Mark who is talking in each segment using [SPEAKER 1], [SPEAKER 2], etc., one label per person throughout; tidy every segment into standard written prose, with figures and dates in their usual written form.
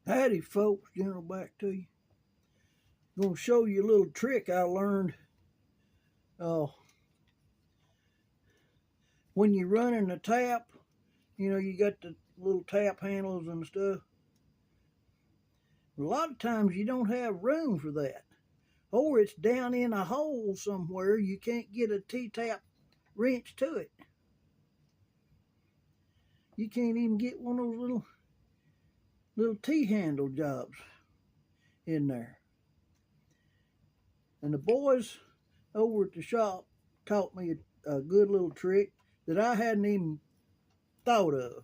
[SPEAKER 1] Howdy folks, General back to you. I'm going to show you a little trick I learned when you're running a tap. You know, you got the little tap handles and stuff. A lot of times you don't have room for that. Or it's down in a hole somewhere. You can't get a T-tap wrench to it. You can't even get one of those little T-handle jobs in there. And the boys over at the shop taught me a good little trick that I hadn't even thought of.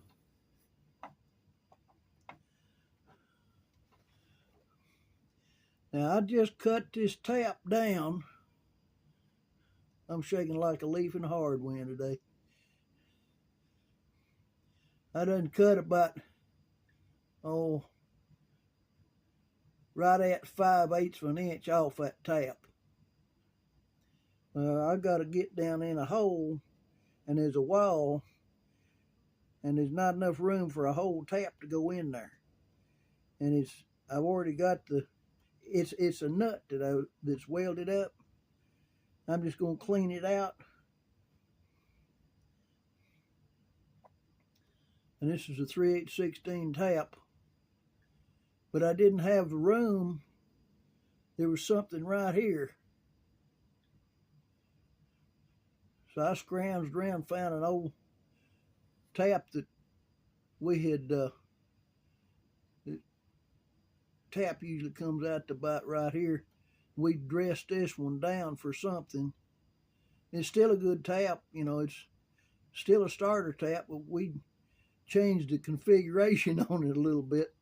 [SPEAKER 1] Now I just cut this tap down. I'm shaking like a leaf in a hard wind today. I done cut about, right at 5/8 of an inch off that tap. I got to get down in a hole, and there's a wall, and there's not enough room for a whole tap to go in there. And I've already got it's a nut that's welded up. I'm just going to clean it out. And this is a 3/8/16 tap. But I didn't have the room. There was something right here. So I scrounged around, found an old tap that we had, the tap usually comes out the butt right here. We dressed this one down for something. It's still a good tap, you know, it's still a starter tap, but we changed the configuration on it a little bit.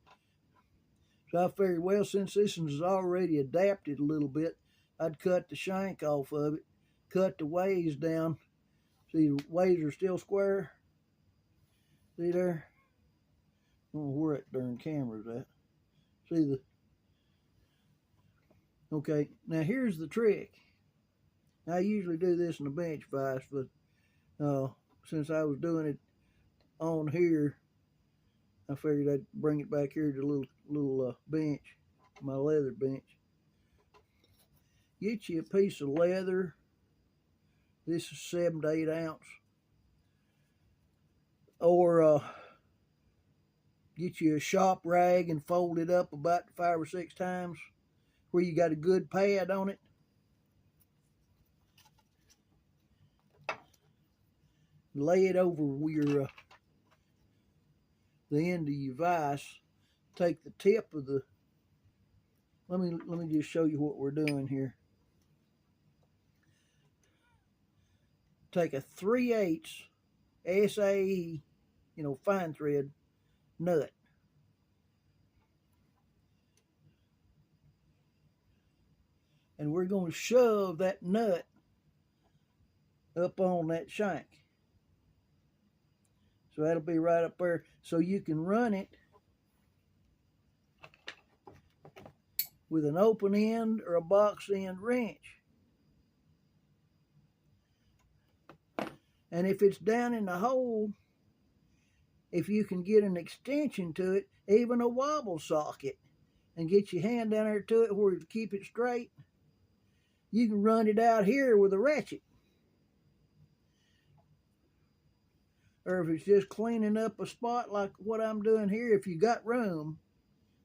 [SPEAKER 1] So I figured, well, since this one's already adapted a little bit, I'd cut the shank off of it, cut the ways down. See, the ways are still square. See there? I don't know where that darn camera's at. See okay, now here's the trick. I usually do this in a bench vise, but since I was doing it on here, I figured I'd bring it back here to the little bench, my leather bench. Get you a piece of leather. This is 7 to 8 ounce. Or get you a shop rag and fold it up about 5 or 6 times where you got a good pad on it. Lay it over your the end of your vise. Take the tip of the. Let me just show you what we're doing here. Take a 3/8 SAE, you know, fine thread nut. And we're going to shove that nut up on that shank. So that'll be right up there. So you can run it with an open end or a box end wrench. And if it's down in the hole, if you can get an extension to it, even a wobble socket, and get your hand down there to it where to keep it straight, you can run it out here with a ratchet. Or if it's just cleaning up a spot like what I'm doing here, if you got room.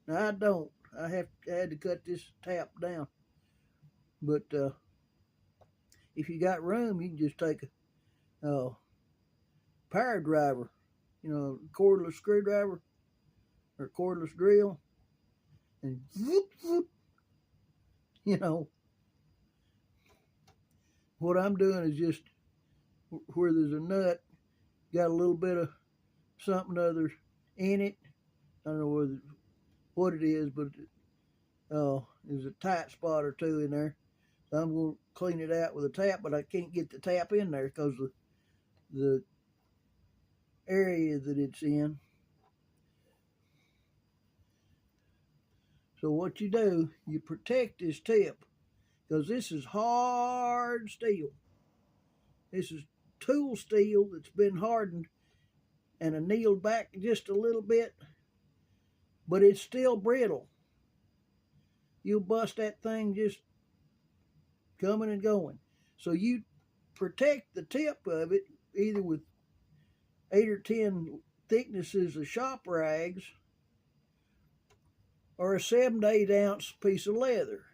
[SPEAKER 1] Now I don't. I had to cut this tap down. But if you got room, you can just take a power driver, you know, cordless screwdriver or cordless drill, and whoop, whoop, you know. What I'm doing is just where there's a nut, got a little bit of something other in it. I don't know what it is, but there's a tight spot or two in there. So I'm going to clean it out with a tap, but I can't get the tap in there because the area that it's in. So what you do, you protect this tip, because this is hard steel. This is tool steel that's been hardened and annealed back just a little bit. but it's still brittle. You'll bust that thing just coming and going. So you protect the tip of it either with 8 or 10 thicknesses of shop rags or a 7 to 8 ounce piece of leather.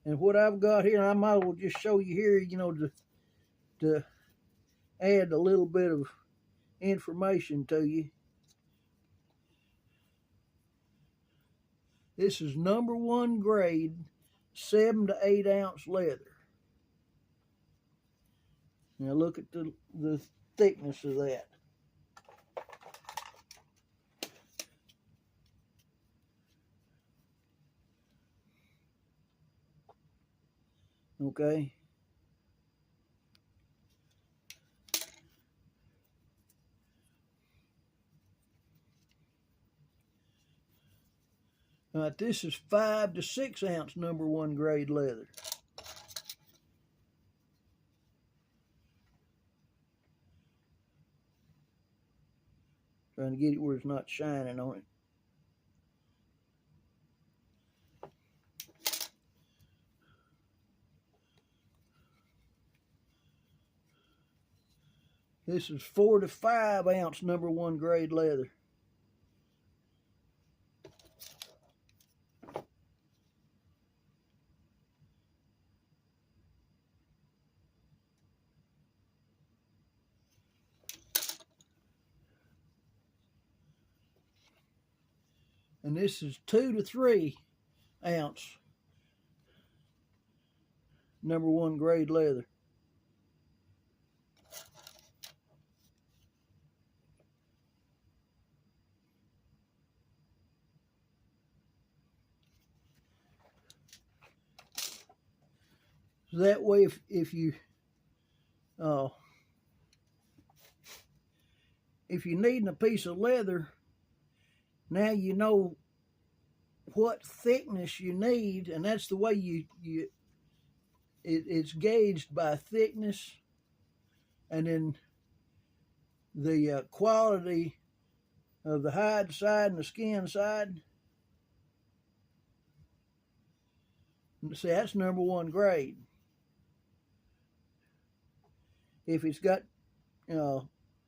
[SPEAKER 1] And what I've got here, I might as well just show you here, you know, to add a little bit of information to you. This is #1 grade 7 to 8 ounce leather. Now look at the thickness of that. Okay. All right, this is 5 to 6 ounce #1 grade leather. Trying to get it where it's not shining on it. This is 4 to 5 ounce #1 grade leather. And this is 2 to 3 ounce #1 grade leather. So that way, if you need a piece of leather, now you know what thickness you need, and that's the way it's gauged by thickness, and then the quality of the hide side and the skin side. See, that's #1 grade. If it's got,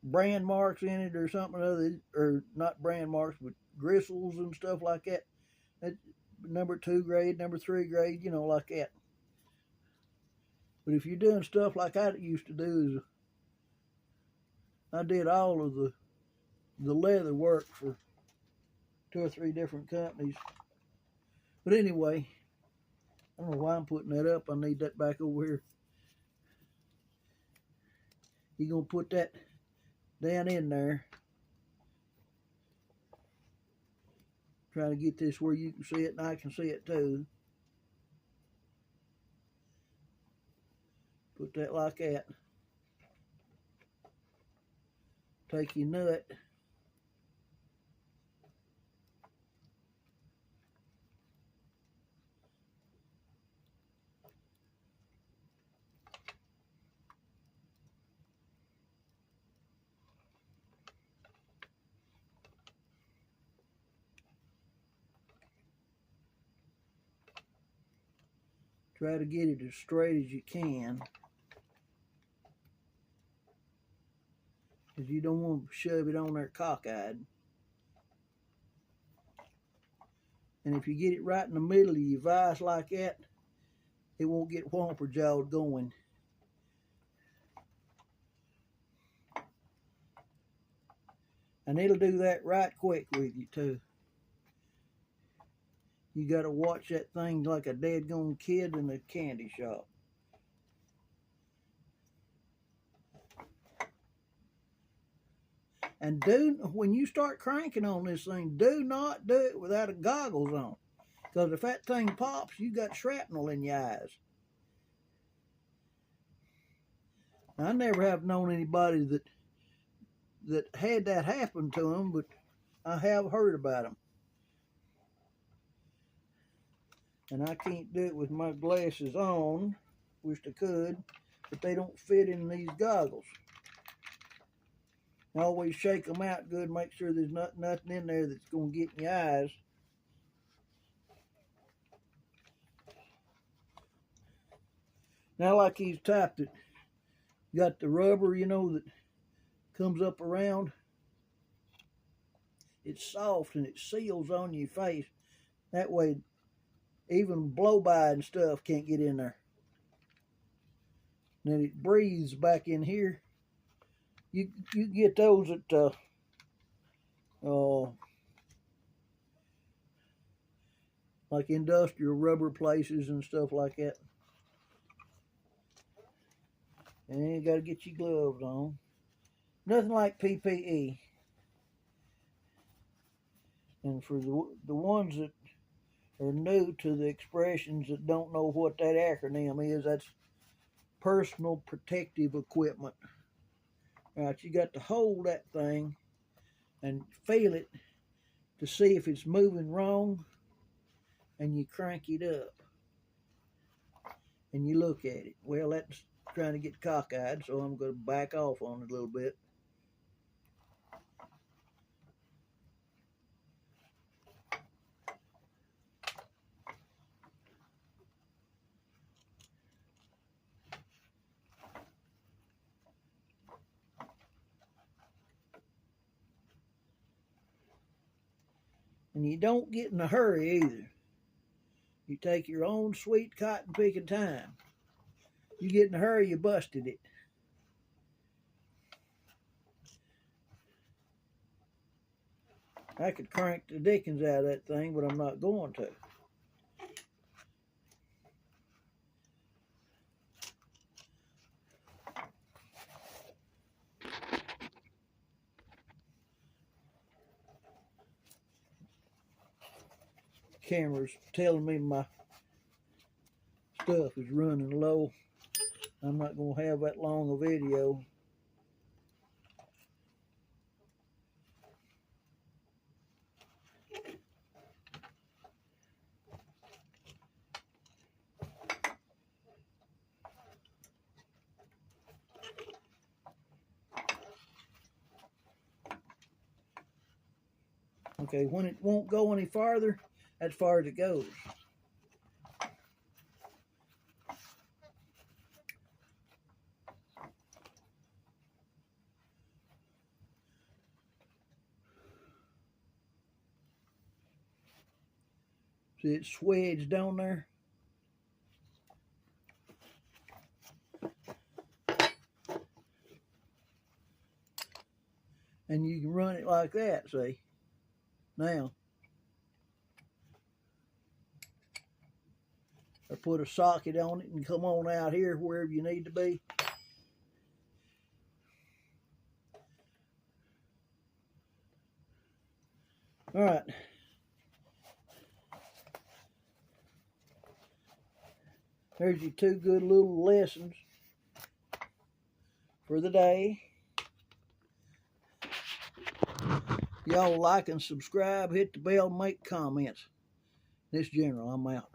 [SPEAKER 1] brand marks in it or something other, or not brand marks, but gristles and stuff like that, that's #2 grade, #3 grade, like that. But if you're doing stuff like I used to do, I did all of the leather work for 2 or 3 different companies. But anyway, I don't know why I'm putting that up. I need that back over here. You're going to put that down in there. Trying to get this where you can see it and I can see it too. Put that like that. Take your nut. Try to get it as straight as you can, because you don't want to shove it on there cockeyed. And if you get it right in the middle of your vise like that, it won't get whomper jawed going. And it'll do that right quick with you too. You got to watch that thing like a dead-gone kid in a candy shop. And when you start cranking on this thing, do not do it without a goggles on. Because if that thing pops, you got shrapnel in your eyes. I never have known anybody that had that happen to them, but I have heard about them. And I can't do it with my glasses on. Wish I could, but they don't fit in these goggles. Always shake them out good. Make sure there's nothing in there that's going to get in your eyes. Now, like these type that got the rubber, you know, that comes up around. It's soft and it seals on your face. That way, even blow by and stuff can't get in there. And then it breathes back in here. You get those at like industrial rubber places and stuff like that. And you got to get your gloves on. Nothing like PPE. And for the ones that are new to the expressions that don't know what that acronym is, that's personal protective equipment. All right, you got to hold that thing and feel it to see if it's moving wrong, and you crank it up and you look at it. Well, that's trying to get cockeyed, so I'm going to back off on it a little bit. And you don't get in a hurry either. You take your own sweet cotton picking time. You get in a hurry, you busted it. I could crank the dickens out of that thing, but I'm not going to. Camera's telling me my stuff is running low. I'm not going to have that long a video. Okay, when it won't go any farther, as far as it goes. See, it's swaged down there. And you can run it like that, see? Now, or put a socket on it and come on out here wherever you need to be. All right. There's your two good little lessons for the day. Y'all like and subscribe, hit the bell, make comments. This General, I'm out.